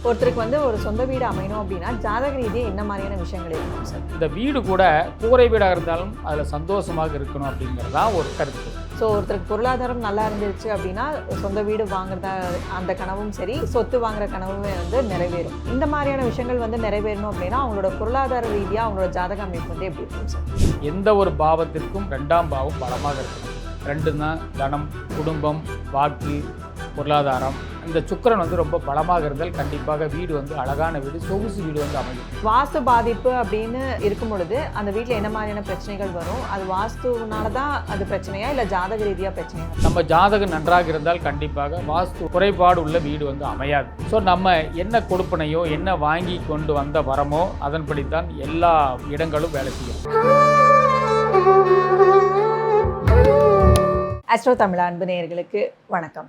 ஒருத்தருக்கு வந்து ஒரு சொந்த வீடு அமையணும் அப்படின்னா ஜாதக ரீதியாக என்ன மாதிரியான விஷயங்கள் இருக்கணும் சார்? இந்த வீடு கூட கூரை வீடாக இருந்தாலும் அதில் சந்தோஷமாக இருக்கணும் அப்படிங்கிறது தான் ஒரு கருத்து. ஸோ ஒருத்தருக்கு பொருளாதாரம் நல்லா இருந்துச்சு அப்படின்னா சொந்த வீடு வாங்குறதா அந்த கனவும் சரி, சொத்து வாங்குற கனவுமே வந்து நிறைவேறும். இந்த மாதிரியான விஷயங்கள் வந்து நிறைவேறணும் அப்படின்னா அவங்களோட பொருளாதார ரீதியாக அவங்களோட ஜாதக அமைப்பு வந்து எப்படி இருக்கும் சார்? எந்த ஒரு பாவத்திற்கும் 2ஆம் பாவம் பலமாக இருக்கணும். 2 தான் தனம், குடும்பம், வாக்கு, பொருளாதாரம். இந்த சுக்கிரன் வந்து ரொம்ப பலமாக இருந்தால் கண்டிப்பாக வீடு வந்து அழகான வீடு, சொகுசு வீடு வந்து அமையும். வாஸ்து பாதிப்பு அப்படின்னு இருக்கும் பொழுது அந்த வீட்டில் என்ன மாதிரியான பிரச்சனைகள் வரும்? அது வாஸ்துனால தான் அது பிரச்சனையா இல்லை ஜாதக ரீதியாக பிரச்சனையா? நம்ம ஜாதகம் நன்றாக இருந்தால் கண்டிப்பாக வாஸ்து குறைபாடு உள்ள வீடு வந்து அமையாது. ஸோ நம்ம என்ன கொடுப்பனையோ என்ன வாங்கி கொண்டு வந்த வரமோ அதன்படித்தான் எல்லா இடங்களும் வேலை செய்யும். ஆஸ்ட்ரோ தமிழ் அன்பு நேயர்களுக்கு வணக்கம்.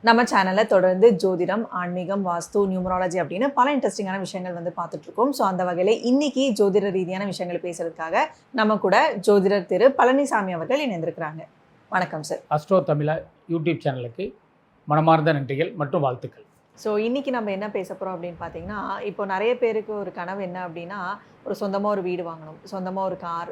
நம்ம சேனலில் தொடர்ந்து ஜோதிடம், ஆன்மீகம், வாஸ்து, நியூமராலஜி அப்படின்னு பல இன்ட்ரெஸ்டிங்கான விஷயங்கள் வந்து பார்த்துட்ருக்கோம். ஸோ அந்த வகையில் இன்னைக்கு ஜோதிட ரீதியான விஷயங்கள் பேசுறதுக்காக நம்ம கூட ஜோதிடர் திரு பழனிசாமி அவர்கள் இணைந்திருக்கிறாங்க. வணக்கம் சார். ஆஸ்ட்ரோ தமிழா யூடியூப் சேனலுக்கு மனமார்ந்த நன்றிகள் மற்றும் வாழ்த்துக்கள். ஸோ இன்றைக்கி நம்ம என்ன பேச போகிறோம் அப்படின்னு பார்த்தீங்கன்னா, இப்போ நிறைய பேருக்கு ஒரு கனவு என்ன அப்படின்னா, ஒரு சொந்தமாக ஒரு வீடு வாங்கணும், சொந்தமாக ஒரு கார்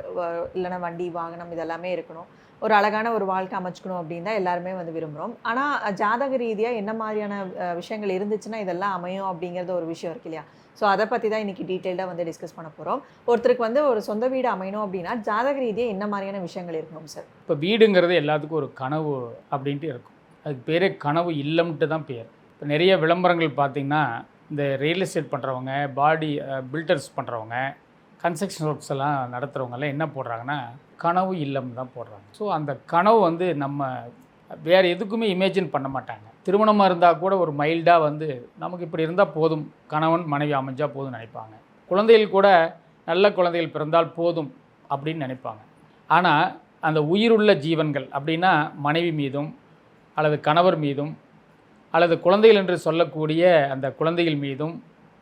இல்லைன்னா வண்டி வாகனம் இதெல்லாமே இருக்கணும், ஒரு அழகான ஒரு வாழ்க்கை அமைச்சுக்கணும் அப்படின்னு தான் எல்லாருமே வந்து விரும்புகிறோம். ஆனால் ஜாதக ரீதியாக என்ன மாதிரியான விஷயங்கள் இருந்துச்சுன்னா இதெல்லாம் அமையும் அப்படிங்கிறது ஒரு விஷயம் இருக்கு இல்லையா? ஸோ அதை பற்றி தான் இன்றைக்கி டீட்டெயில்டாக வந்து டிஸ்கஸ் பண்ண போகிறோம். ஒருத்தருக்கு வந்து ஒரு சொந்த வீடு அமையணும் அப்படின்னா ஜாதக ரீதியாக என்ன மாதிரியான விஷயங்கள் இருக்கணும் சார்? இப்போ வீடுங்கிறது எல்லாத்துக்கும் ஒரு கனவு அப்படின்ட்டு இருக்கும். அதுக்கு பேரே கனவு இல்லம்ன்ட்டு தான் பேர். இப்போ நிறைய விளம்பரங்கள் பார்த்திங்கன்னா, இந்த ரியல் எஸ்டேட் பண்ணுறவங்க, பாடி பில்டர்ஸ் பண்ணுறவங்க, கன்ஸ்ட்ரக்ஷன் ஒர்க்ஸ் எல்லாம் நடத்துகிறவங்கெல்லாம் என்ன போடுறாங்கன்னா கனவு இல்லம் தான் போடுறாங்க. ஸோ அந்த கனவு வந்து நம்ம வேறு எதுக்குமே இமேஜின் பண்ண மாட்டாங்க. திருமணமாக இருந்தால் கூட ஒரு மைல்டாக வந்து நமக்கு இப்படி இருந்தால் போதும், கணவன் மனைவி அமைஞ்சால் போதும்னு நினைப்பாங்க. குழந்தைகள் கூட நல்ல குழந்தைகள் பிறந்தால் போதும் அப்படின்னு நினைப்பாங்க. ஆனால் அந்த உயிருள்ள ஜீவன்கள் அப்படின்னா மனைவி மீதும் அல்லது கணவர் மீதும் அல்லது குழந்தைகள் என்று சொல்லக்கூடிய அந்த குழந்தைகள் மீதும்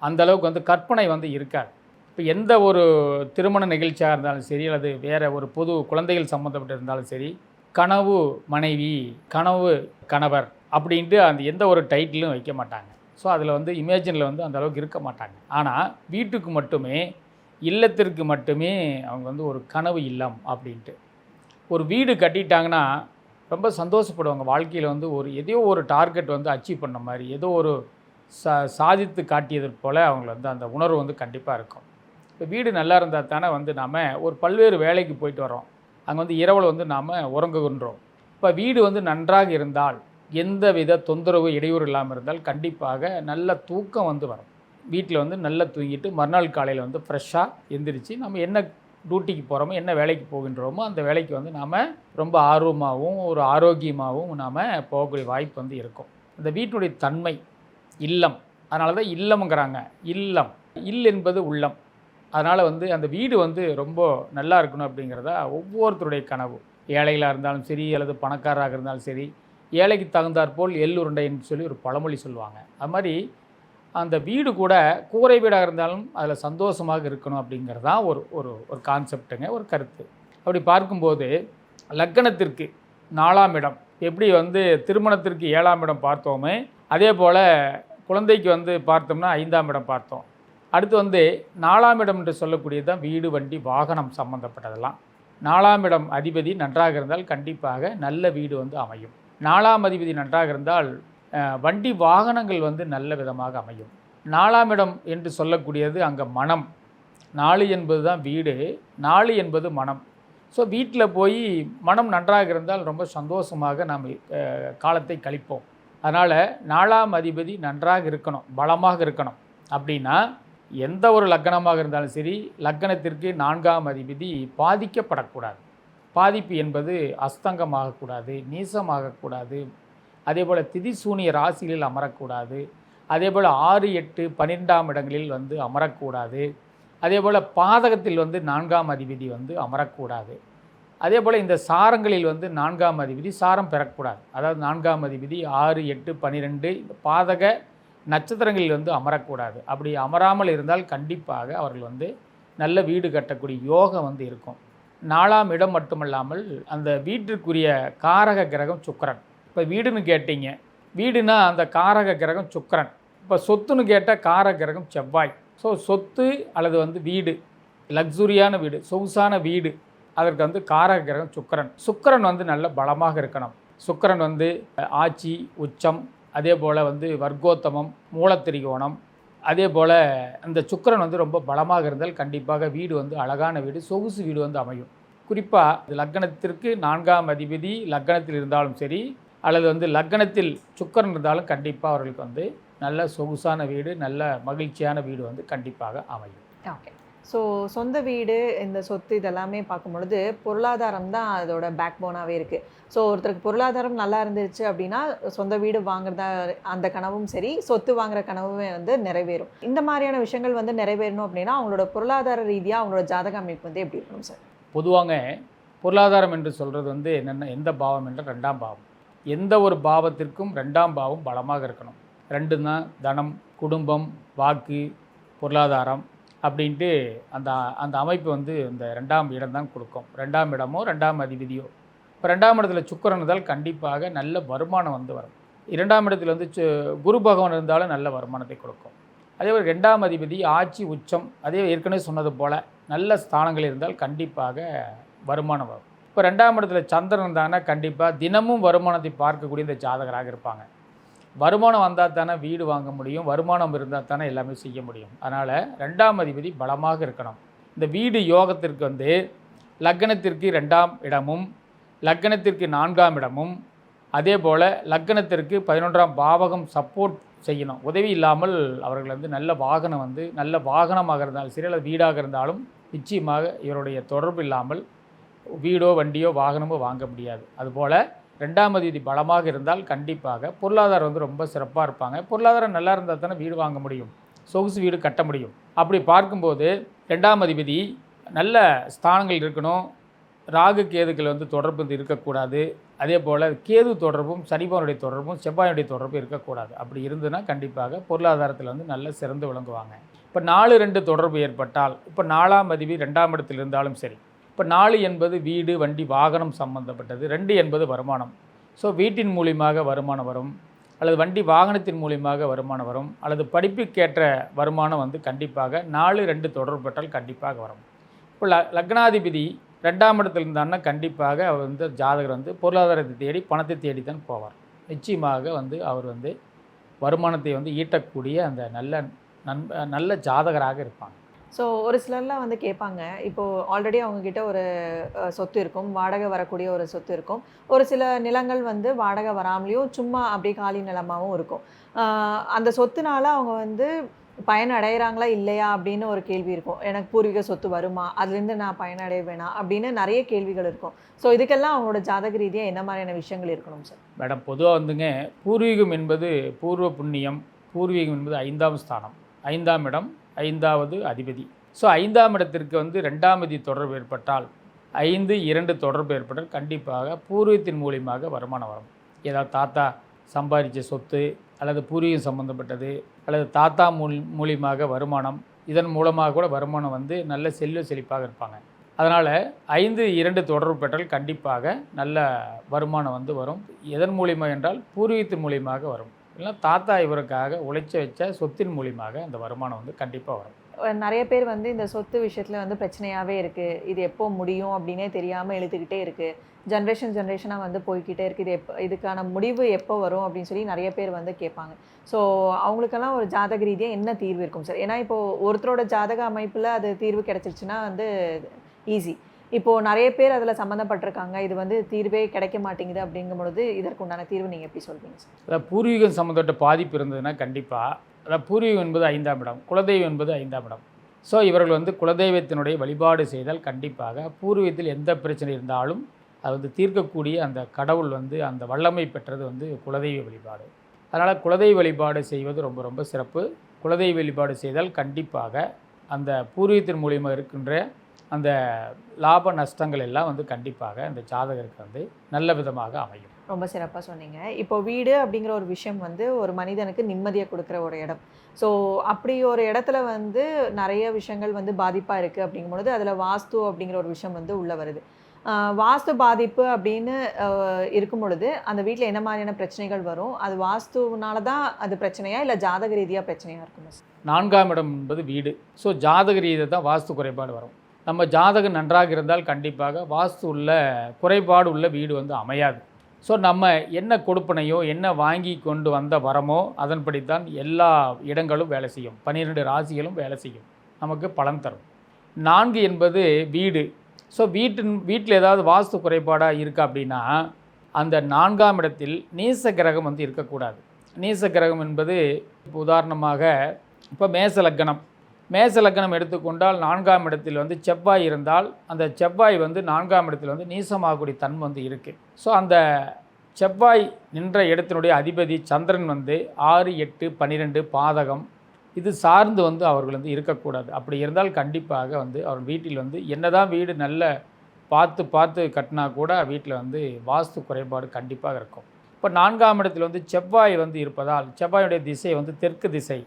அந்த அளவுக்கு வந்து கற்பனை வந்து இருக்காது. இப்போ எந்த ஒரு திருமண நிகழ்ச்சியாக இருந்தாலும் சரி, அல்லது வேறு ஒரு பொது குழந்தைகள் சம்மந்தப்பட்டு இருந்தாலும் சரி, கனவு மனைவி, கனவு கணவர் அப்படின்ட்டு அந்த எந்த ஒரு டைட்டிலும் வைக்க மாட்டாங்க. ஸோ அதில் வந்து இமேஜினில் வந்து அந்த அளவுக்கு இருக்க மாட்டாங்க. ஆனால் வீட்டுக்கு மட்டுமே, இல்லத்திற்கு மட்டுமே அவங்க வந்து ஒரு கனவு இல்லம் அப்படின்ட்டு ஒரு வீடு கட்டிட்டாங்கன்னா ரொம்ப சந்தோஷப்படுவாங்க. வாழ்க்கையில் வந்து எதையோ ஒரு டார்கெட் வந்து அச்சீவ் பண்ண மாதிரி, ஏதோ ஒரு சாதித்து காட்டியது போல் அவங்கள வந்து அந்த உணர்வு வந்து கண்டிப்பாக இருக்கும். இப்போ வீடு நல்லா இருந்தால் தானே வந்து நாம் ஒரு பல்வேறு வேலைக்கு போயிட்டு வரோம், அங்கே வந்து இரவில் வந்து நாம் உறங்குகின்றோம். இப்போ வீடு வந்து நன்றாக இருந்தால், எந்த வித தொந்தரவு இடையூறு இல்லாமல் இருந்தால் கண்டிப்பாக நல்ல தூக்கம் வந்து வரும். வீட்டில் வந்து நல்லா தூங்கிட்டு மறுநாள் காலையில் வந்து ஃப்ரெஷ்ஷாக எந்திரிச்சு நம்ம என்ன டியூட்டிக்கு போகிறோமோ, என்ன வேலைக்கு போகின்றோமோ அந்த வேலைக்கு வந்து நாம் ரொம்ப ஆர்வமாகவும் ஒரு ஆரோக்கியமாகவும் நாம் போகக்கூடிய வாய்ப்பு வந்து இருக்கும். அந்த வீட்டினுடைய தன்மை இல்லம், அதனால தான் இல்லம்ங்கிறாங்க. இல்லம், இல் என்பது உள்ளம். அதனால் வந்து அந்த வீடு வந்து ரொம்ப நல்லா இருக்கணும் அப்படிங்கிறதா ஒவ்வொருத்தருடைய கனவு. ஏழைகளாக இருந்தாலும் சரி, அல்லது பணக்காரராக இருந்தாலும் சரி, ஏழைக்கு தகுந்தாற்போல் எள்ளுருண்டைன்னு சொல்லி ஒரு பழமொழி சொல்லுவாங்க. அது மாதிரி அந்த வீடு கூட கூரை வீடாக இருந்தாலும் அதில் சந்தோஷமாக இருக்கணும் அப்படிங்கிறது தான் ஒரு ஒரு ஒரு கான்செப்டுங்க, ஒரு கருத்து. அப்படி பார்க்கும்போது லக்கணத்திற்கு 4ஆம் இடம் எப்படி வந்து திருமணத்திற்கு 7ஆம் இடம் பார்த்தோமே, அதே போல் குழந்தைக்கு வந்து பார்த்தோம்னா 5ஆம் இடம் பார்த்தோம். அடுத்து வந்து 4ஆம் இடம் என்று சொல்லக்கூடியது தான் வீடு, வண்டி, வாகனம் சம்மந்தப்பட்டதெல்லாம். 4ஆம் இடம் அதிபதி நன்றாக இருந்தால் கண்டிப்பாக நல்ல வீடு வந்து அமையும். 4ஆம் அதிபதி நன்றாக இருந்தால் வண்டி வாகனங்கள் வந்து நல்ல விதமாக அமையும். 4ஆம் இடம் என்று சொல்லக்கூடியது அங்கே மனம். 4 என்பது தான் வீடு, 4 என்பது மனம். ஸோ வீட்டில் போய் மனம் நன்றாக இருந்தால் ரொம்ப சந்தோஷமாக நாம் காலத்தை கழிப்போம். அதனால் 4ஆம் அதிபதி நன்றாக இருக்கணும், பலமாக இருக்கணும். அப்படின்னா எந்த ஒரு லக்கணமாக இருந்தாலும் சரி, லக்கணத்திற்கு 4ஆம் அதிபதி பாதிக்கப்படக்கூடாது. பாதிப்பு என்பது அஸ்தங்கமாகக்கூடாது, நீசமாகக்கூடாது, அதே போல் திதிசூனிய ராசிகளில் அமரக்கூடாது, அதே போல் 6, 8, 12ஆம் இடங்களில் வந்து அமரக்கூடாது, அதே போல் பாதகத்தில் வந்து 4ஆம் அதிபதி வந்து அமரக்கூடாது. அதே போல் இந்த சாரங்களில் வந்து 4ஆம் அதிபதி சாரம் பெறக்கூடாது. அதாவது 4ஆம் அதிபதி 6, 8, 12 இந்த பாதக நட்சத்திரங்களில் வந்து அமரக்கூடாது. அப்படி அமராமல் இருந்தால் கண்டிப்பாக அவர்கள் வந்து நல்ல வீடு கட்டக்கூடிய யோகம் வந்து இருக்கும். 4ஆம் இடம் மட்டுமல்லாமல் அந்த வீட்டிற்குரிய காரக கிரகம் சுக்கிரன். இப்போ வீடுன்னு கேட்டீங்க, வீடுனா அந்த காரக கிரகம் சுக்கிரன். இப்போ சொத்துன்னு கேட்டால் காரகிரகம் செவ்வாய். ஸோ சொத்து அல்லது வந்து வீடு, லக்ஸுரியான வீடு, சொகுசான வீடு, அதற்கு வந்து காரகிரகம் சுக்கிரன். சுக்கிரன் வந்து நல்ல பலமாக இருக்கணும். சுக்கிரன் வந்து ஆட்சி, உச்சம், அதே போல் வந்து வர்க்கோத்தமம், மூலத்திரிகோணம், அதே போல் அந்த சுக்கிரன் வந்து ரொம்ப பலமாக இருந்தால் கண்டிப்பாக வீடு வந்து அழகான வீடு, சொகுசு வீடு வந்து அமையும். குறிப்பாக லக்னத்திற்கு 4ஆம் அதிபதி லக்னத்தில் இருந்தாலும் சரி, அல்லது வந்து லக்னத்தில் சுக்கிரன் இருந்தாலும் கண்டிப்பாக அவர்களுக்கு வந்து நல்ல சொகுசான வீடு, நல்ல மகிழ்ச்சியான வீடு வந்து கண்டிப்பாக அமையும். ஓகே. ஸோ சொந்த வீடு, இந்த சொத்து இதெல்லாமே பார்க்கும்பொழுது பொருளாதாரம் தான் அதோட பேக் போனாகவே இருக்குது. ஸோ ஒருத்தருக்கு பொருளாதாரம் நல்லா இருந்துச்சு அப்படின்னா சொந்த வீடு வாங்குறதா அந்த கனவும் சரி, சொத்து வாங்குற கனவுமே வந்து நிறைவேறும். இந்த மாதிரியான விஷயங்கள் வந்து நிறைவேறணும் அப்படின்னா அவங்களோட பொருளாதார ரீதியாக அவங்களோட ஜாதக அமைப்பு வந்து எப்படி இருக்கணும் சார்? பொதுவாக பொருளாதாரம் என்று சொல்கிறது வந்து என்னென்ன, எந்த பாவம் என்ற 2ஆம் பாவம். எந்த ஒரு பாவத்திற்கும் 2ஆம் பாவம் பலமாக இருக்கணும். 2 தான் தனம், குடும்பம், வாக்கு, பொருளாதாரம் அப்படின்ட்டு அந்த அந்த அமைப்பு வந்து இந்த 2ஆம் இடம் தான் கொடுக்கும். 2ஆம் இடமோ 2ஆம் அதிபதியோ. இப்போ 2ஆம் இடத்துல சுக்கிரன் இருந்தால் கண்டிப்பாக நல்ல வருமானம் வந்து வரும். 2ஆம் இடத்துல வந்து குரு பகவான் இருந்தாலும் நல்ல வருமானத்தை கொடுக்கும். அதேபோல் 2ஆம் அதிபதி ஆட்சி, உச்சம், அதே ஏற்கனவே சொன்னது போல் நல்ல ஸ்தானங்கள் இருந்தால் கண்டிப்பாக வருமானம் வரும். இப்போ 2ஆம் இடத்துல சந்திரன் இருந்தாங்கன்னா கண்டிப்பாக தினமும் வருமானத்தை பார்க்கக்கூடிய இந்த ஜாதகராக இருப்பாங்க. வருமானம் வந்தால் தானே வீடு வாங்க முடியும், வருமானம் இருந்தால் தானே எல்லாமே செய்ய முடியும். அதனால் 2ஆம் அதிபதி பலமாக இருக்கணும். இந்த வீடு யோகத்திற்கு வந்து லக்னத்திற்கு 2ஆம் இடமும், லக்னத்திற்கு 4ஆம் இடமும், அதே போல் லக்னத்திற்கு 11ஆம் பாவகம் சப்போர்ட் செய்யணும். உதவி இல்லாமல் அவர்கள் வந்து நல்ல வாகனம் வந்து நல்ல வாகனமாக இருந்தாலும் சரி, அல்லது வீடாக இருந்தாலும் நிச்சயமாக இவருடைய தொடர்பு இல்லாமல் வீடோ வண்டியோ வாகனமோ வாங்க முடியாது. அதுபோல் 2ஆம் அதிபதி பலமாக இருந்தால் கண்டிப்பாக பொருளாதாரம் வந்து ரொம்ப சிறப்பாக இருப்பாங்க. பொருளாதாரம் நல்லா இருந்தால் தானே வீடு வாங்க முடியும், சொகுசு வீடு கட்ட முடியும். அப்படி பார்க்கும்போது 2ஆம் அதிபதி நல்ல ஸ்தானங்கள் இருக்கணும். ராகு கேதுக்கள் வந்து தொடர்பு இருக்கக்கூடாது. அதே போல் கேது தொடர்பும் சனிபவனுடைய தொடர்பும் செவ்வாயுடைய தொடர்பும் இருக்கக்கூடாது. அப்படி இருந்ததுன்னா கண்டிப்பாக பொருளாதாரத்தில் வந்து நல்ல சிறந்து விளங்குவாங்க. இப்போ 4-2 தொடர்பு ஏற்பட்டால், இப்போ 4ஆம் அதிபதி 2ஆம் இடத்தில் இருந்தாலும் சரி, இப்போ 4 என்பது வீடு, வண்டி, வாகனம் சம்பந்தப்பட்டது. 2 என்பது வருமானம். ஸோ வீட்டின் மூலியமாக வருமானம் வரும், அல்லது வண்டி வாகனத்தின் மூலியமாக வருமானம் வரும், அல்லது படிப்புக்கேற்ற வருமானம் வந்து கண்டிப்பாக 4-2 தொடர்பு பெற்றால் கண்டிப்பாக வரும். இப்போ லக்னாதிபதி 2ஆம் இடத்தில் இருந்தான்னா கண்டிப்பாக அவர் வந்து ஜாதகர் வந்து பொருளாதாரத்தை தேடி பணத்தை தேடி தான் போவார். நிச்சயமாக வந்து அவர் வந்து வருமானத்தை வந்து ஈட்டக்கூடிய அந்த நல்ல ஜாதகராக இருப்பாங்க. ஸோ ஒரு சிலர்லாம் வந்து கேட்பாங்க, இப்போது ஆல்ரெடி அவங்கக்கிட்ட ஒரு சொத்து இருக்கும், வாடகை வரக்கூடிய ஒரு சொத்து இருக்கும். ஒரு சில நிலங்கள் வந்து வாடகை வராமலேயும் சும்மா அப்படியே காலி நிலமாகவும் இருக்கும். அந்த சொத்துனால அவங்க வந்து பயனடைகிறாங்களா இல்லையா அப்படின்னு ஒரு கேள்வி இருக்கும். எனக்கு பூர்வீக சொத்து வருமா, அதுலேருந்து நான் பயனடைவேனா அப்படின்னு நிறைய கேள்விகள் இருக்கும். ஸோ இதுக்கெல்லாம் அவங்களோட ஜாதக ரீதியாக என்ன மாதிரியான விஷயங்கள் இருக்கணும் சார்? மேடம், பொதுவாக வந்துங்க பூர்வீகம் என்பது பூர்வ புண்ணியம். பூர்வீகம் என்பது 5ஆம் ஸ்தானம், 5ஆம் இடம், 5வது அதிபதி. ஸோ 5ஆம் இடத்திற்கு வந்து 2ஆம் அதிபதி தொடர்பு ஏற்பட்டால், 5-2 தொடர்பு ஏற்பட்டால் கண்டிப்பாக பூர்வீகத்தின் மூலியமாக வருமானம் வரும். ஏதாவது தாத்தா சம்பாதிச்ச சொத்து, அல்லது பூர்வீகம் சம்பந்தப்பட்டது, அல்லது தாத்தா மூலியமாக வருமானம், இதன் மூலமாக கூட வருமானம் வந்து நல்ல செழிப்பாக இருப்பாங்க. அதனால் 5-2 தொடர்பு பெற்றால் கண்டிப்பாக நல்ல வருமானம் வந்து வரும். எதன் மூலியமாக என்றால் பூர்வீகத்தின் மூலியமாக வரும். இல்லைனா தாத்தா இவருக்காக உழைச்ச வச்ச சொத்தின் மூலியமாக அந்த வருமானம் வந்து கண்டிப்பாக வரும். நிறைய பேர் வந்து இந்த சொத்து விஷயத்தில் வந்து பிரச்சனையாகவே இருக்குது, இது எப்போ முடியும் அப்படின்னே தெரியாமல் இழுத்துக்கிட்டே இருக்குது, ஜென்ரேஷனாக வந்து போய்கிட்டே இருக்குது, இதுக்கான முடிவு எப்போ வரும் அப்படின்னு சொல்லி நிறைய பேர் வந்து கேட்பாங்க. ஸோ அவங்களுக்கெல்லாம் ஒரு ஜாதக ரீதியாக என்ன தீர்வு இருக்கும் சார்? ஏன்னா இப்போது ஒருத்தரோட ஜாதக அமைப்பில் அது தீர்வு கிடச்சிருச்சுன்னா வந்து ஈஸி. இப்போது நிறைய பேர் அதில் சம்மந்தப்பட்டிருக்காங்க, இது வந்து தீர்வே கிடைக்க மாட்டேங்குது அப்படிங்கும் பொழுது இதற்கு உண்டான தீர்வு நீங்கள் எப்படி சொல்வீங்க சார்? அதாவது பூர்வீகம் சம்மந்தப்பட்ட பாதிப்பு இருந்ததுன்னா கண்டிப்பாக, அதாவது பூர்வீகம் என்பது 5ஆம் இடம், குலதெய்வம் என்பது 5ஆம் இடம். ஸோ இவர்கள் வந்து குலதெய்வத்தினுடைய வழிபாடு செய்தால் கண்டிப்பாக பூர்வீகத்தில் எந்த பிரச்சனை இருந்தாலும் அது வந்து தீர்க்கக்கூடிய அந்த கடவுள் வந்து அந்த வல்லமை பெற்றது வந்து குலதெய்வ வழிபாடு. அதனால் குலதெய்வ வழிபாடு செய்வது ரொம்ப ரொம்ப சிறப்பு. குலதெய்வ வழிபாடு செய்தால் கண்டிப்பாக அந்த பூர்வீகத்தின் மூலியமாக இருக்கின்ற அந்த லாப நஷ்டங்கள் எல்லாம் வந்து கண்டிப்பாக அந்த ஜாதகருக்கு வந்து நல்ல விதமாக அமையும். ரொம்ப சிறப்பாக சொன்னீங்க. இப்போ வீடு அப்படிங்கிற ஒரு விஷயம் வந்து ஒரு மனிதனுக்கு நிம்மதியை கொடுக்குற ஒரு இடம். ஸோ அப்படி ஒரு இடத்துல வந்து நிறைய விஷயங்கள் வந்து பாதிப்பாக இருக்குது அப்படிங்கும்பொழுது அதில் வாஸ்து அப்படிங்கிற ஒரு விஷயம் வந்து உள்ளே வருது. வாஸ்து பாதிப்பு அப்படின்னு இருக்கும் பொழுது அந்த வீட்டில் என்ன மாதிரியான பிரச்சனைகள் வரும்? அது வாஸ்துனால தான் அது பிரச்சனையா, இல்லை ஜாதக ரீதியாக பிரச்சனையாக இருக்குமா சார்? 4ஆம் இடம் என்பது வீடு. ஸோ ஜாதக ரீதியாக தான் வாஸ்து குறைபாடு வரும். நம்ம ஜாதகம் நன்றாக இருந்தால் கண்டிப்பாக வாஸ்து உள்ள குறைபாடு உள்ள வீடு வந்து அமையாது. ஸோ நம்ம என்ன கொடுப்பனையோ என்ன வாங்கி கொண்டு வந்த வரமோ அதன்படித்தான் எல்லா இடங்களும் வேலை செய்யும். 12 ராசிகளும் வேலை செய்யும், நமக்கு பலன் தரும். 4 என்பது வீடு. ஸோ வீட்டில் ஏதாவது வாஸ்து குறைபாடாக இருக்குது அப்படின்னா அந்த 4ஆம் இடத்தில் நீச கிரகம் வந்து இருக்கக்கூடாது. நீச கிரகம் என்பது இப்போ உதாரணமாக இப்போ மேச லக்னம் எடுத்துக்கொண்டால் 4ஆம் இடத்தில் வந்து செவ்வாய் இருந்தால் அந்த செவ்வாய் வந்து 4ஆம் இடத்தில் வந்து நீசமாகக்கூடிய தன்மை வந்து இருக்குது. ஸோ அந்த செவ்வாய் நின்ற இடத்தினுடைய அதிபதி சந்திரன் வந்து 6, 8, 12 பாதகம் இது சார்ந்து வந்து அவர்கள் வந்து இருக்கக்கூடாது. அப்படி இருந்தால் கண்டிப்பாக வந்து அவர் வீட்டில் வந்து என்னதான் வீடு நல்ல பார்த்து கட்டினா கூட வீட்டில் வந்து வாஸ்து குறைபாடு கண்டிப்பாக இருக்கும். இப்போ 4ஆம் இடத்தில் வந்து செவ்வாய் வந்து இருப்பதால் செவ்வாயுடைய திசை வந்து தெற்கு திசை.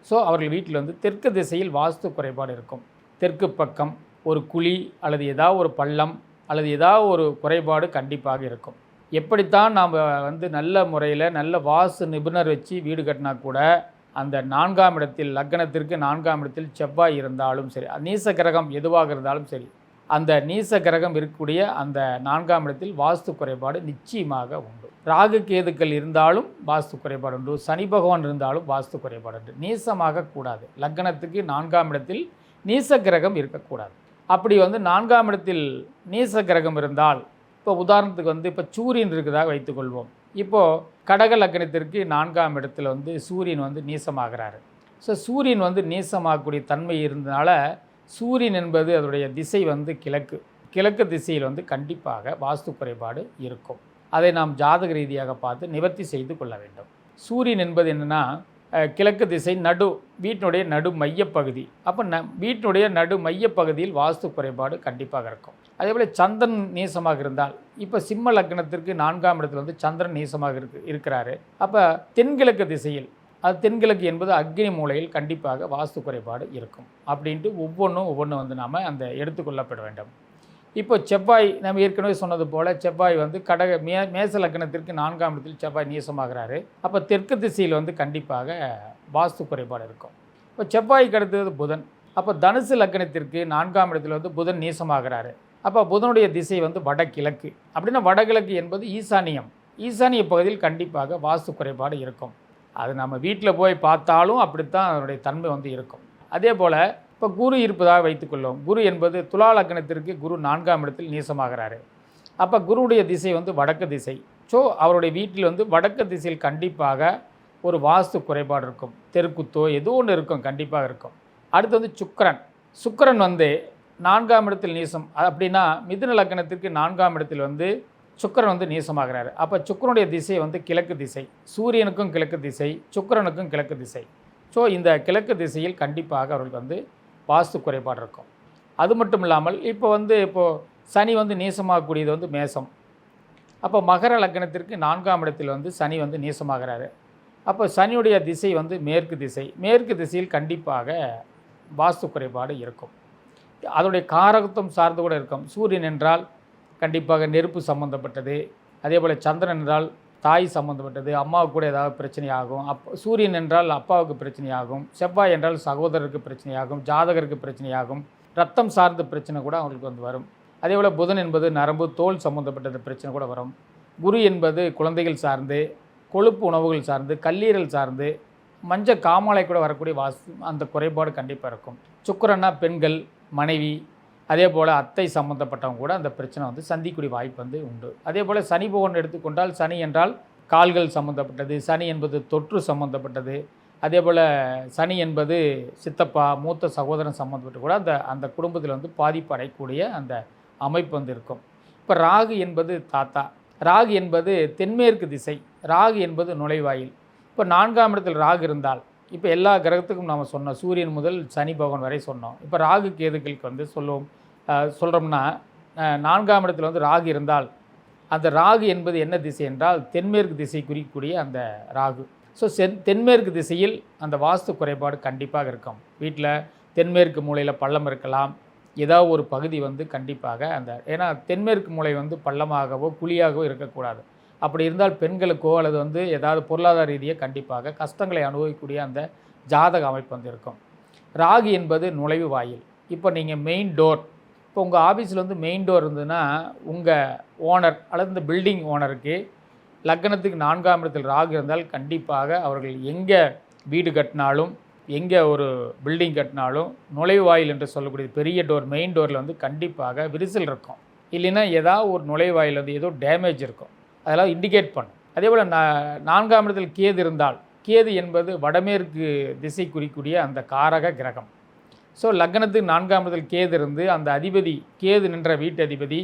ஸோ அவர்கள் வீட்டில் வந்து தெற்கு திசையில் வாஸ்து குறைபாடு இருக்கும். தெற்கு பக்கம் ஒரு குழி அல்லது ஏதாவது ஒரு பள்ளம் அல்லது ஏதாவது ஒரு குறைபாடு கண்டிப்பாக இருக்கும். எப்படித்தான் நாம் வந்து நல்ல முறையில் நல்ல வாஸ்து நிபுணர் வச்சு வீடு கட்டினா கூட அந்த 4ஆம் இடத்தில் லக்னத்திற்கு 4ஆம் இடத்தில் செவ்வாய் இருந்தாலும் சரி, நீச கிரகம் எதுவாக இருந்தாலும் சரி, அந்த நீச கிரகம் இருக்கக்கூடிய அந்த 4ஆம் இடத்தில் வாஸ்து குறைபாடு நிச்சயமாக உண்டு. ராகு கேதுக்கள் இருந்தாலும் வாஸ்து குறைபாடு உண்டு. சனி பகவான் இருந்தாலும் வாஸ்து குறைபாடு உண்டு. நீசமாக கூடாது. லக்னத்துக்கு 4ஆம் இடத்தில் நீச கிரகம் இருக்கக்கூடாது. அப்படி வந்து 4ஆம் இடத்தில் நீச கிரகம் இருந்தால் இப்போ உதாரணத்துக்கு வந்து இப்போ சூரியன் இருக்குதாக வைத்துக்கொள்வோம். இப்போது கடக லக்னத்திற்கு 4ஆம் இடத்துல வந்து சூரியன் வந்து நீசமாகிறாரு. ஸோ சூரியன் வந்து நீசமாகக்கூடிய தன்மை இருந்தனால சூரியன் என்பது அதனுடைய திசை வந்து கிழக்கு திசையில் வந்து கண்டிப்பாக வாஸ்து குறைபாடு இருக்கும். அதை நாம் ஜாதக ரீதியாக பார்த்து நிவர்த்தி செய்து கொள்ள வேண்டும். சூரியன் என்பது என்னென்னா கிழக்கு திசை வீட்டினுடைய நடு மையப்பகுதி. அப்போ வீட்டினுடைய நடு மையப்பகுதியில் வாஸ்து குறைபாடு கண்டிப்பாக இருக்கும். அதேபோல் சந்திரன் நீசமாக இருந்தால் இப்போ சிம்ம லக்னத்திற்கு 4ஆம் இடத்துல வந்து சந்திரன் நீசமாக இருக்கிறாரு. அப்போ தென்கிழக்கு திசையில் தென்கிழக்கு என்பது அக்னி மூலையில் கண்டிப்பாக வாஸ்து குறைபாடு இருக்கும். அப்படின்ட்டு ஒவ்வொன்றும் வந்து நாம் அந்த எடுத்துக்கொள்ளப்பட வேண்டும். இப்போ செவ்வாய் நம்ம ஏற்கனவே சொன்னது போல் செவ்வாய் வந்து மேச லக்னத்திற்கு 4ஆம் இடத்தில் செவ்வாய் நீசமாகிறாரு. அப்போ தெற்கு திசையில் வந்து கண்டிப்பாக வாஸ்து குறைபாடு இருக்கும். இப்போ செவ்வாய்க்கு அடுத்தது புதன். அப்போ தனுசு லக்னத்திற்கு 4ஆம் இடத்தில் வந்து புதன் நீசமாகிறாரு. அப்போ புதனுடைய திசை வந்து வடகிழக்கு. அப்படின்னா வடகிழக்கு என்பது ஈசானிய பகுதியில் கண்டிப்பாக வாஸ்து குறைபாடு இருக்கும். அது நம்ம வீட்டில் போய் பார்த்தாலும் அப்படித்தான் அதனுடைய தன்மை வந்து இருக்கும். அதே போல் இப்போ குரு இருப்பதாக வைத்துக்கொள்ளும். குரு என்பது துலா லக்னத்திற்கு குரு 4ஆம் இடத்தில் நீசமாகிறாரு. அப்போ குருவுடைய திசை வந்து வடக்கு திசை. ஸோ அவருடைய வீட்டில் வந்து வடக்கு திசையில் கண்டிப்பாக ஒரு வாஸ்து குறைபாடு இருக்கும். தெருக்குத்தோ ஏதோ ஒன்று இருக்கும், கண்டிப்பாக இருக்கும். அடுத்து வந்து சுக்கிரன் வந்து 4ஆம் இடத்தில் நீசம். அப்படின்னா மிதுன லக்னத்திற்கு 4ஆம் இடத்தில் வந்து சுக்கிரன் வந்து நீசமாகிறாரு. அப்போ சுக்கிரனுடைய திசை வந்து கிழக்கு திசை. சூரியனுக்கும் கிழக்கு திசை, சுக்கிரனுக்கும் கிழக்கு திசை. ஸோ இந்த கிழக்கு திசையில் கண்டிப்பாக அவர்களுக்கு வந்து வாஸ்து குறைபாடு இருக்கும். அது மட்டும் இல்லாமல் இப்போது சனி வந்து நீசமாகக்கூடியது வந்து மேசம். அப்போ மகர லக்னத்திற்கு 4ஆம் இடத்தில் வந்து சனி வந்து நீசமாகிறாரு. அப்போ சனியுடைய திசை வந்து மேற்கு திசையில் கண்டிப்பாக வாஸ்து குறைபாடு இருக்கும். அதனுடைய காரகத்துவம் சார்ந்து கூட இருக்கும். சூரியன் என்றால் கண்டிப்பாக நெருப்பு சம்மந்தப்பட்டது. அதே போல் சந்திரன் என்றால் தாய் சம்மந்தப்பட்டது, அம்மாவுக்கு கூட ஏதாவது பிரச்சனையாகும். சூரியன் என்றால் அப்பாவுக்கு பிரச்சனையாகும். செவ்வாய் என்றால் சகோதரருக்கு பிரச்சனையாகும், ஜாதகருக்கு பிரச்சனையாகும். ரத்தம் சார்ந்த பிரச்சனை கூட அவங்களுக்கு வந்து வரும். அதே போல் புதன் என்பது நரம்பு தோல் சம்மந்தப்பட்ட பிரச்சனை கூட வரும். குரு என்பது குழந்தைகள் சார்ந்து, கொழுப்பு உணவுகள் சார்ந்து, கல்லீரல் சார்ந்து, மஞ்ச காமாலை கூட வரக்கூடிய அந்த குறைபாடு கண்டிப்பாக இருக்கும். சுக்கிரன்னா பெண்கள், மனைவி, அதே போல் அத்தை சம்மந்தப்பட்டவங்க கூட அந்த பிரச்சனை வந்து சந்திக்கக்கூடிய வாய்ப்பு வந்து உண்டு. அதே போல் சனி பகவான் எடுத்துக்கொண்டால் சனி என்றால் கால்கள் சம்மந்தப்பட்டது, சனி என்பது தொற்று சம்மந்தப்பட்டது. அதே போல் சனி என்பது சித்தப்பா, மூத்த சகோதரன் சம்மந்தப்பட்டு கூட அந்த குடும்பத்தில் வந்து பாதிப்பு அடையக்கூடிய அந்த அமைப்பு வந்து இருக்கும். இப்போ ராகு என்பது தாத்தா, ராகு என்பது தென்மேற்கு திசை, ராகு என்பது நுழைவாயில். இப்போ 4ஆம் இடத்தில் ராகு இருந்தால் இப்போ எல்லா கிரகத்துக்கும் நாம் சொன்னோம், சூரியன் முதல் சனி பகவான் வரை சொன்னோம். இப்போ ராகு கேதுக்களுக்கு வந்து சொல்கிறோம்னா 4ஆம் இடத்தில் வந்து ராகு இருந்தால் அந்த ராகு என்பது என்ன திசை என்றால் தென்மேற்கு திசை குறிக்கக்கூடிய அந்த ராகு. ஸோ தென்மேற்கு திசையில் அந்த வாஸ்து குறைபாடு கண்டிப்பாக இருக்கும். வீட்டில் தென்மேற்கு மூலையில் பள்ளம் இருக்கலாம், ஏதாவது ஒரு பகுதி வந்து கண்டிப்பாக அந்த ஏன்னா தென்மேற்கு மூலை வந்து பள்ளமாகவோ குழியாகவோ இருக்கக்கூடாது. அப்படி இருந்தால் பெண்களுக்கோ அல்லது வந்து ஏதாவது பொருளாதார ரீதியாக கண்டிப்பாக கஷ்டங்களை அனுபவிக்கக்கூடிய அந்த ஜாதக அமைப்பு வந்து இருக்கும். ராகு என்பது நுழைவு வாயில். இப்போ நீங்கள் மெயின் டோர், இப்போ உங்கள் ஆஃபீஸில் வந்து மெயின் டோர் இருந்ததுன்னா உங்கள் ஓனர் அல்லது இந்த பில்டிங் ஓனருக்கு லக்னத்துக்கு 4ஆம் இடத்தில் ராகு இருந்தால் கண்டிப்பாக அவர்கள் எங்கே வீடு கட்டினாலும் எங்கே ஒரு பில்டிங் கட்டினாலும் நுழைவாயில் என்று சொல்லக்கூடிய பெரிய டோர் மெயின் டோரில் வந்து கண்டிப்பாக விரிசல் இருக்கும். இல்லைன்னா ஏதாவது ஒரு நுழைவாயில் வந்து ஏதோ டேமேஜ் இருக்கும். அதெல்லாம் இண்டிகேட் பண்ணும். அதே போல் 4ஆம் இடத்தில் கேது இருந்தால், கேது என்பது வடமேற்கு திசை குறிக்கூடிய அந்த காரக கிரகம். ஸோ லக்னத்துக்கு 4ஆம் இடத்தில் கேது இருந்து அந்த அதிபதி கேது நின்ற வீட்டு அதிபதி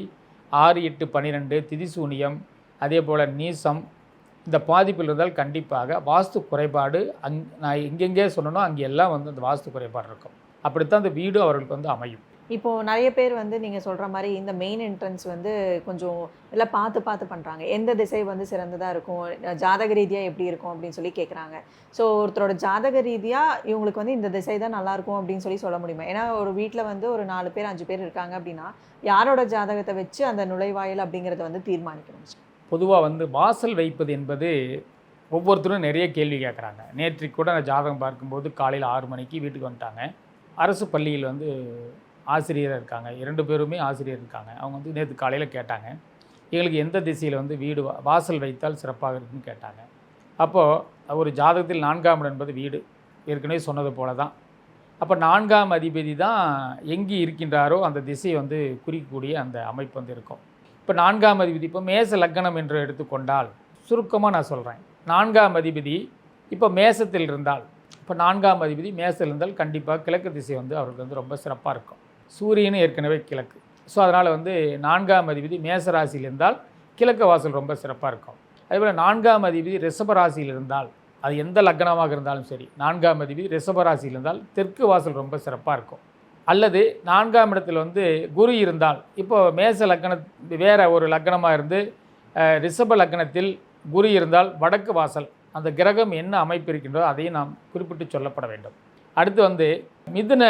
6, 8, 12 திதிசூனியம் அதே போல் நீசம் இந்த பாதிப்பில் இருந்தால் கண்டிப்பாக வாஸ்து குறைபாடு நான் எங்கெங்கே சொன்னனோ அங்கெல்லாம் வந்து அந்த வாஸ்து குறைபாடு இருக்கும். அப்படித்தான் அந்த வீடு அவர்களுக்கு வந்து அமையும். இப்போது நிறைய பேர் வந்து நீங்கள் சொல்கிற மாதிரி இந்த மெயின் என்ட்ரன்ஸ் வந்து கொஞ்சம் எல்லாம் பார்த்து பண்ணுறாங்க. எந்த திசை வந்து சிறந்ததாக இருக்கும், ஜாதக ரீதியாக எப்படி இருக்கும் அப்படின்னு சொல்லி கேட்குறாங்க. ஸோ ஒருத்தரோட ஜாதக ரீதியாக இவங்களுக்கு வந்து இந்த திசை தான் நல்லாயிருக்கும் அப்படின்னு சொல்ல முடியுமா? ஏன்னா ஒரு வீட்டில் வந்து ஒரு 4 பேர் 5 பேர் இருக்காங்க அப்படின்னா யாரோட ஜாதகத்தை வச்சு அந்த நுழைவாயில் அப்படிங்கிறத வந்து தீர்மானிக்கணும்? பொதுவாக வந்து வாசல் வைப்பது என்பது ஒவ்வொருத்தரும் நிறைய கேள்வி கேட்குறாங்க. நேற்றைக்கு கூட நான் ஜாதகம் பார்க்கும்போது காலையில் 6 மணிக்கு வீட்டுக்கு வந்துட்டாங்க. அரசு பள்ளியில் வந்து ஆசிரியராக இருக்காங்க. 2 பேருமே ஆசிரியர் இருக்காங்க. அவங்க வந்து நேற்று காலையில் கேட்டாங்க, எங்களுக்கு எந்த திசையில் வந்து வீடு வாசல் வைத்தால் சிறப்பாக இருக்குன்னு கேட்டாங்க. அப்போது ஒரு ஜாதகத்தில் 4ஆம் இடம் என்பது வீடு, ஏற்கனவே சொன்னது போல தான். அப்போ 4ஆம் அதிபதி தான் எங்கே இருக்கின்றாரோ அந்த திசை வந்து குறிக்கக்கூடிய அந்த அமைப்பு வந்து இருக்கும். இப்போ 4ஆம் அதிபதி இப்போ மேச லக்னம் என்று எடுத்துக்கொண்டால் சுருக்கமாக நான் சொல்கிறேன். 4ஆம் அதிபதி இப்போ மேசத்தில் இருந்தால், இப்போ 4ஆம் அதிபதி மேசத்தில் இருந்தால் கண்டிப்பாக கிழக்கு திசை வந்து அவருக்கு வந்து ரொம்ப சிறப்பாக இருக்கும். சூரியனும் ஏற்கனவே கிழக்கு. ஸோ அதனால் வந்து 4ஆம் அதிபதி மேச ராசியில் இருந்தால் கிழக்கு வாசல் ரொம்ப சிறப்பாக இருக்கும். அதேபோல் 4ஆம் அதிபதி ரிஷப ராசியில் இருந்தால், அது எந்த லக்னமாக இருந்தாலும் சரி, 4ஆம் அதிபதி ரிஷப ராசியில் இருந்தால் தெற்கு வாசல் ரொம்ப சிறப்பாக இருக்கும். அல்லது 4ஆம் இடத்தில் வந்து குரு இருந்தால், இப்போ மேச லக்ன வேறு ஒரு லக்னமாக இருந்து ரிஷப லக்னத்தில் குரு இருந்தால் வடக்கு வாசல், அந்த கிரகம் என்ன அமைப்பு இருக்கின்றதோ அதையும் நாம் குறிப்பிட்டு சொல்லப்பட வேண்டும். அடுத்து வந்து மிதுன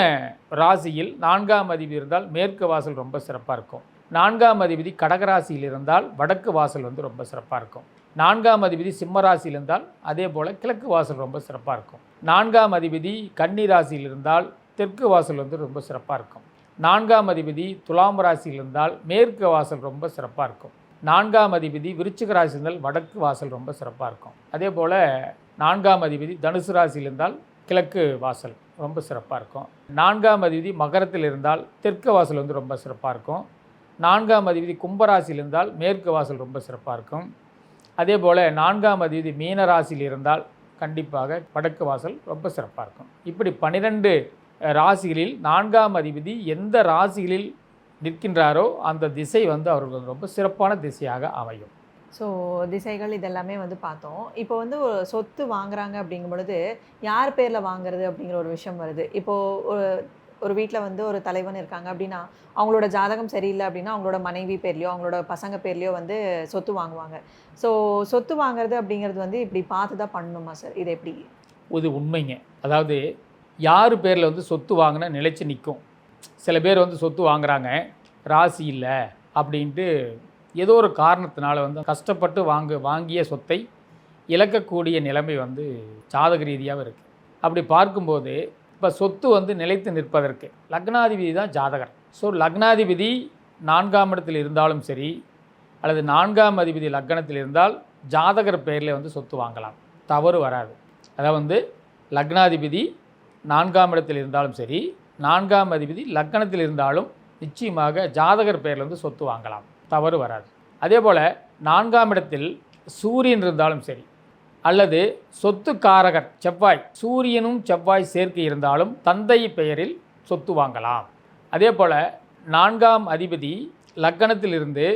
ராசியில் 4ஆம் அதிபதி இருந்தால் மேற்கு வாசல் ரொம்ப சிறப்பாக இருக்கும். 4ஆம் அதிபதி கடகராசியில் இருந்தால் வடக்கு வாசல் வந்து ரொம்ப சிறப்பாக இருக்கும். 4ஆம் அதிபதி சிம்ம ராசியில் இருந்தால் அதே போல் கிழக்கு வாசல் ரொம்ப சிறப்பாக இருக்கும். 4ஆம் அதிபதி கன்னி ராசியில் இருந்தால் தெற்கு வாசல் வந்து ரொம்ப சிறப்பாக இருக்கும். 4ஆம் அதிபதி துலாம் ராசியில் இருந்தால் மேற்கு வாசல் ரொம்ப சிறப்பாக இருக்கும். 4ஆம் அதிபதி விருச்சிக ராசி இருந்தால் வடக்கு வாசல் ரொம்ப சிறப்பாக இருக்கும். அதே போல் 4ஆம் அதிபதி தனுசு ராசியில் இருந்தால் கிழக்கு வாசல் ரொம்ப சிறப்பாக இருக்கும். 4ஆம் அதிபதி மகரத்தில் இருந்தால் தெற்கு வாசல் வந்து ரொம்ப சிறப்பாக இருக்கும். 4ஆம் அதிபதி கும்பராசியில் இருந்தால் மேற்கு வாசல் ரொம்ப சிறப்பாக இருக்கும். அதே போல் 4ஆம் அதிபதி மீன ராசியில் இருந்தால் கண்டிப்பாக வடக்கு வாசல் ரொம்ப சிறப்பாக இருக்கும். இப்படி 12 ராசிகளில் 4ஆம் அதிபதி எந்த ராசிகளில் நிற்கின்றாரோ அந்த திசை வந்து அவர்களுக்கு ரொம்ப சிறப்பான திசையாக அமையும். ஸோ திசைகள் இதெல்லாமே வந்து பார்த்தோம். இப்போ வந்து ஒரு சொத்து வாங்குறாங்க அப்படிங்கும் பொழுது யார் பேரில் வாங்குறது அப்படிங்கிற ஒரு விஷயம் வருது. இப்போது ஒரு வீட்டில் வந்து ஒரு தலைவன் இருக்காங்க அப்படின்னா அவங்களோட ஜாதகம் சரியில்லை அப்படின்னா அவங்களோட மனைவி பேர்லையோ அவங்களோட பசங்க பேர்லையோ வந்து சொத்து வாங்குவாங்க. ஸோ சொத்து வாங்குறது அப்படிங்கிறது வந்து இப்படி பார்த்து தான் பண்ணணுமா சார்? இது எப்படி? இது உண்மைங்க. அதாவது யார் பேரில் வந்து சொத்து வாங்கினா நிலைச்சி நிற்கும். சில பேர் வந்து சொத்து வாங்குறாங்க, ராசி இல்லை அப்படின்ட்டு ஏதோ ஒரு காரணத்தினால வந்து கஷ்டப்பட்டு வாங்கிய சொத்தை இழக்கக்கூடிய நிலைமை வந்து ஜாதக ரீதியாக இருக்குது. அப்படி பார்க்கும்போது இப்போ சொத்து வந்து நிலைத்து நிற்பதற்கு லக்னாதிபதி தான் ஜாதகர். ஸோ லக்னாதிபதி 4ஆம் இடத்தில் இருந்தாலும் சரி அல்லது 4ஆம் அதிபதி லக்னத்தில் இருந்தால் ஜாதகர் பெயரில் வந்து சொத்து வாங்கலாம், தவறு வராது. அதாவது வந்து லக்னாதிபதி 4ஆம் இடத்தில் இருந்தாலும் சரி 4ஆம் அதிபதி லக்னத்தில் இருந்தாலும் நிச்சயமாக ஜாதகர் பெயரில் வந்து சொத்து வாங்கலாம், தவறு வராது. அதே போல் 4ஆம் இடத்தில் சூரியன் இருந்தாலும் சரி அல்லது சொத்து காரகர் செவ்வாய், சூரியனும் செவ்வாய் சேர்க்கை இருந்தாலும் தந்தை பெயரில் சொத்து வாங்கலாம். அதே போல் 4ஆம் அதிபதி லக்னத்திலிருந்து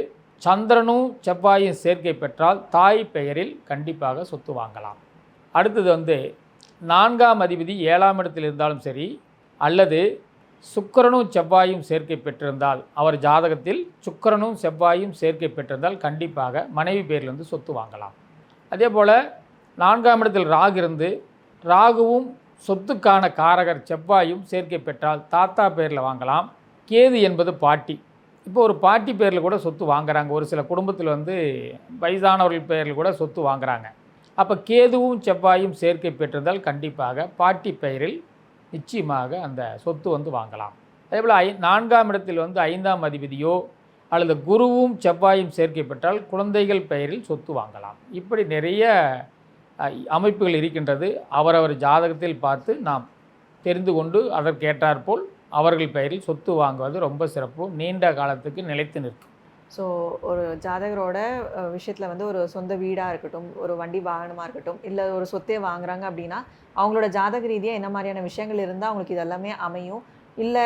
சந்திரனும் செவ்வாயும் சேர்க்கை பெற்றால் தாய் பெயரில் கண்டிப்பாக சொத்து வாங்கலாம். அடுத்தது வந்து 4ஆம் அதிபதி 7ஆம் இடத்தில் இருந்தாலும் சரி அல்லது சுக்கிரனும் செவ்வாயும் சேர்க்கை பெற்றிருந்தால், அவர் ஜாதகத்தில் சுக்கிரனும் செவ்வாயும் சேர்க்கை பெற்றிருந்தால் கண்டிப்பாக மனைவி பேரில் வந்து சொத்து வாங்கலாம். அதே போல் 4ஆம் இடத்தில் ராகு இருந்து ராகுவும் சொத்துக்கான காரகர் செவ்வாயும் சேர்க்கை பெற்றால் தாத்தா பேரில் வாங்கலாம், கேது என்பது பாட்டி. இப்போ ஒரு பாட்டி பேரில் கூட சொத்து வாங்குறாங்க. ஒரு சில குடும்பத்தில் வந்து வயதானவர்கள் பேரில் கூட சொத்து வாங்குறாங்க. அப்போ கேதுவும் செவ்வாயும் சேர்க்கை பெற்றிருந்தால் கண்டிப்பாக பாட்டி பெயரில் நிச்சயமாக அந்த சொத்து வந்து வாங்கலாம். அதேபோல் 4ஆம் இடத்தில் வந்து 5ஆம் அதிபதியோ அல்லது குருவும் செவ்வாயும் சேர்க்கை பெற்றால் குழந்தைகள் பெயரில் சொத்து வாங்கலாம். இப்படி நிறைய அமைப்புகள் இருக்கின்றது. அவரவர் ஜாதகத்தில் பார்த்து நாம் தெரிந்து கொண்டு அதற்கேற்றாற்போல் அவர்கள் பெயரில் சொத்து வாங்குவது ரொம்ப சிறப்பு. நீண்ட காலத்துக்கு நிலைத்து நிற்கும். ஸோ ஒரு ஜாதகரோட விஷயத்தில் வந்து ஒரு சொந்த வீடாக இருக்கட்டும், ஒரு வண்டி வாகனமாக இருக்கட்டும், இல்லை ஒரு சொத்தே வாங்குறாங்க அப்படின்னா அவங்களோட ஜாதக ரீதியாக என்ன மாதிரியான விஷயங்கள் இருந்தால் அவங்களுக்கு இதெல்லாமே அமையும், இல்லை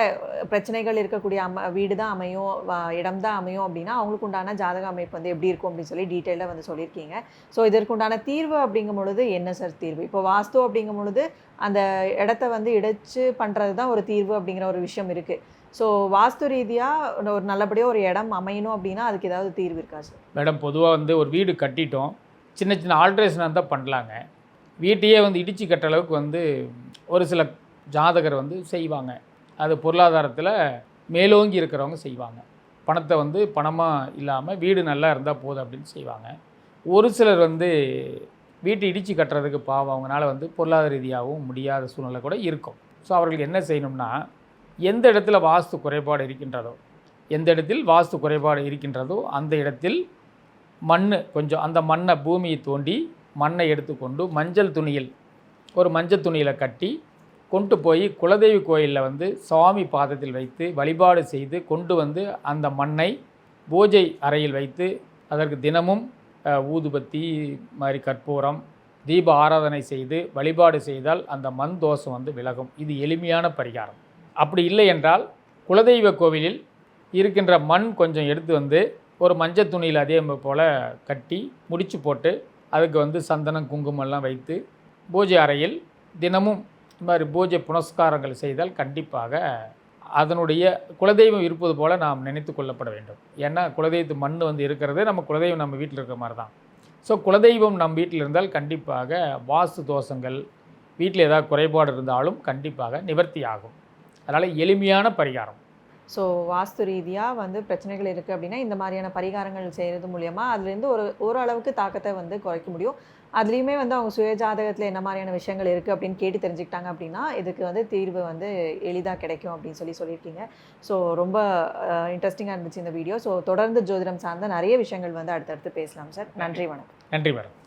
பிரச்சனைகள் இருக்கக்கூடிய வீடு தான் அமையும், இடம் தான் அமையும் அப்படின்னா அவங்களுக்கு உண்டான ஜாதக அமைப்பு வந்து எப்படி இருக்கும் அப்படின்னு சொல்லி டீட்டெயிலாக வந்து சொல்லியிருக்கீங்க. ஸோ இதற்குண்டான தீர்வு அப்படிங்கும் பொழுது என்ன சார் தீர்வு? இப்போ வாஸ்து அப்படிங்கும் பொழுது அந்த இடத்த வந்து இடைச்சு பண்ணுறது தான் ஒரு தீர்வு அப்படிங்கிற ஒரு விஷயம் இருக்குது. ஸோ வாஸ்து ரீதியாக ஒரு நல்லபடியாக ஒரு இடம் அமையணும் அப்படின்னா அதுக்கு ஏதாவது தீர்வு இருக்கா சார்? மேடம், பொதுவாக வந்து ஒரு வீடு கட்டிட்டோம், சின்ன சின்ன ஆல்ட்ரேஷனாக இருந்தால் பண்ணலாங்க. வீட்டையே வந்து இடித்து கட்டுற அளவுக்கு வந்து ஒரு சில ஜாதகர் வந்து செய்வாங்க. அது பொருளாதாரத்தில் மேலோங்கி இருக்கிறவங்க செய்வாங்க. பணத்தை வந்து பணமாக இல்லாமல் வீடு நல்லா இருந்தால் போதும் அப்படின்னு செய்வாங்க. ஒரு சிலர் வந்து வீட்டை இடித்து கட்டுறதுக்கு பாவம் அவங்களால வந்து பொருளாதார ரீதியாகவும் முடியாத சூழ்நிலை கூட இருக்கும். ஸோ அவர்களுக்கு என்ன செய்யணும்னா, எந்த இடத்துல வாஸ்து குறைபாடு இருக்கின்றதோ அந்த இடத்தில் கொஞ்சம் அந்த மண்ணை பூமியை தோண்டி மண்ணை எடுத்துக்கொண்டு மஞ்சள் துணியில் கட்டி கொண்டு போய் குலதெய்வ கோயிலில் வந்து சுவாமி பாதத்தில் வைத்து வழிபாடு செய்து கொண்டு வந்து அந்த மண்ணை பூஜை அறையில் வைத்து அதற்கு தினமும் ஊதுபத்தி மாதிரி கற்பூரம் தீப ஆராதனை செய்து வழிபாடு செய்தால் அந்த மண் தோஷம் வந்து விலகும். இது எளிமையான பரிகாரம். அப்படி இல்லை என்றால் குலதெய்வ கோவிலில் இருக்கின்ற மண் கொஞ்சம் எடுத்து வந்து ஒரு மஞ்சள் துணியில் அதே போல் கட்டி முடிச்சு போட்டு அதுக்கு வந்து சந்தனம் குங்குமம்லாம் வைத்து பூஜை அறையில் தினமும் இந்த மாதிரி பூஜை புனஸ்காரங்கள் செய்தால் கண்டிப்பாக அதனுடைய குலதெய்வம் இருப்பது போல் நாம் நினைத்து கொள்ளப்பட வேண்டும். ஏன்னா குலதெய்வத்து மண் வந்து இருக்கிறது நம்ம குலதெய்வம் நம்ம வீட்டில் இருக்கிற மாதிரி தான். ஸோ குலதெய்வம் நம் வீட்டில் இருந்தால் கண்டிப்பாக வாஸ்து தோஷங்கள் வீட்டில் ஏதாவது குறைபாடு இருந்தாலும் கண்டிப்பாக நிவர்த்தி ஆகும். அதனால் எளிமையான பரிகாரம். ஸோ வாஸ்து ரீதியாக வந்து பிரச்சனைகள் இருக்குது அப்படின்னா இந்த மாதிரியான பரிகாரங்கள் செய்கிறது மூலயமா அதுலேருந்து ஓரளவுக்கு தாக்கத்தை வந்து குறைக்க முடியும். அதுலேயுமே வந்து அவங்க சுய ஜாதகத்தில் என்ன மாதிரியான விஷயங்கள் இருக்குது அப்படின்னு கேட்டு தெரிஞ்சுக்கிட்டாங்க அப்படின்னா இதுக்கு வந்து தீர்வு வந்து எளிதாக கிடைக்கும் அப்படின்னு சொல்லியிருக்கீங்க. ஸோ ரொம்ப இன்ட்ரெஸ்டிங்காக இருந்துச்சு இந்த வீடியோ. ஸோ தொடர்ந்து ஜோதிடம் சார்ந்த நிறைய விஷயங்கள் வந்து அடுத்தடுத்து பேசலாம் சார். நன்றி, வணக்கம். நன்றி மேடம்.